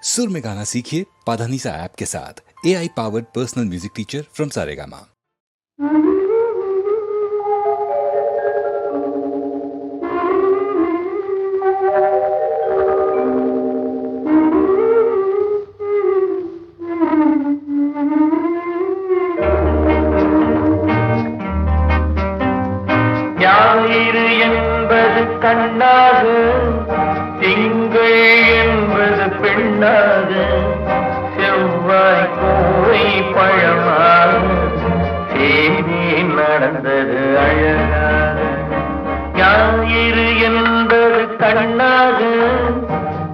सुर में गाना सीखिए पाधानीसा ऐप के साथ। AI powered personal music teacher from Saregama. ஞாயிறு என்பது கண்ணாக, திங்கள் என்பது பெண்ணாக, செவ்வாய் கோவை பழமாக, சேதி நடந்தது அழகாக. ஞாயிறு என்பது கண்ணாக,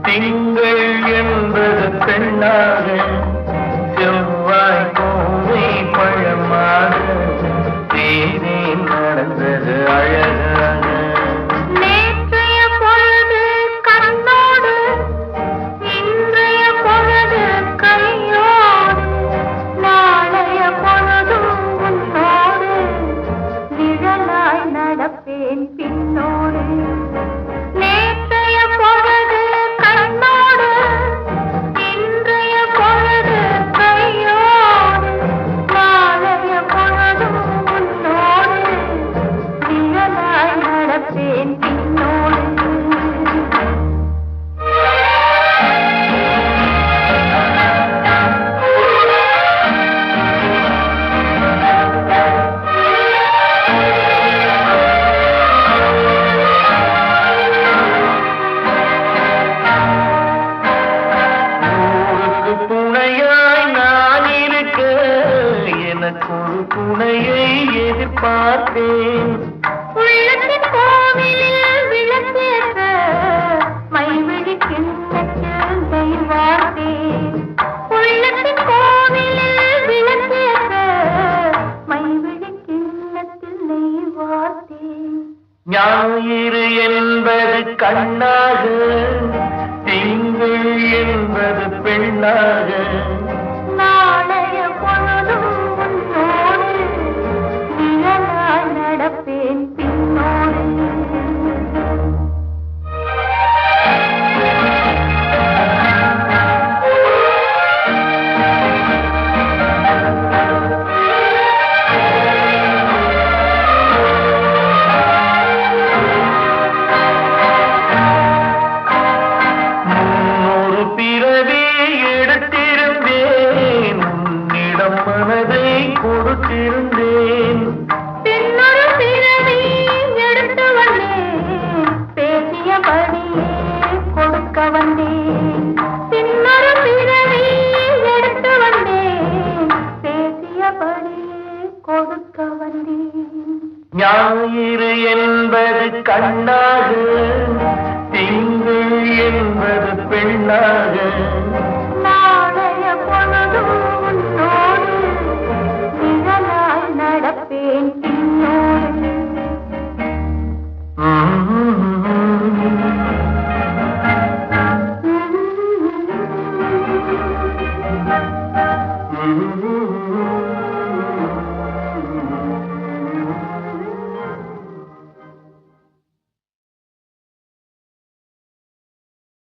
திங்கள் என்பது பெண்ணாக, செவ்வாய் கோவை பழமாக, சேதி நடந்தது அழகாக. நேற்றைய பொழுது கண்ணோடு, இன்றைய பொழுது கையோடு, நாளைய பொழுதும் உன்னோடு, நிழலாய் நடப்பேன் பின்னோடு. நேற்றைய பொழுது கண்ணோடு, இன்றைய பொழுது கையோடு, நாளைய பொழுதும் உன்னோடு, நிழலாய் நடப்பேன் பின்னோடு. ஊருக்கு துணையாய் நான் இருக்க, எனக்கு ஒரு துணையை எதிர்பார்த்தேன். உள்ளத்தின் கோவிலில் விளக்கேற்ற, மைவிழி கிண்ணத்தில் நெய் வார்த்தேன். உள்ளத்தின் கோவிலில் விளக்கேற்ற, மைவிழி கிண்ணத்தில் நெய் வார்த்தேன். ஞாயிறு என்பது கண்ணாக, திங்கள் என்பது பெண்ணாக, நாளைய பொழுதும் உன்னோடு, நிழலாய் நடப்பேன் பின்னோடு. முன்னொரு பிறவி எடுத்திருந்தேன், உன்னிடம் மனதை கொடுத்திருந்தேன். பின்னொரு பிறவி எடுத்து வந்தேன், பேசியபடியே கொடுக்க வந்தேன். பின்னொரு பிறவி எடுத்து வந்தேன், பேசியபடியே கொடுக்க வந்தேன். ஞாயிறு என்பது கண்ணாக, திங்கள் என்பது பெண்ணாக,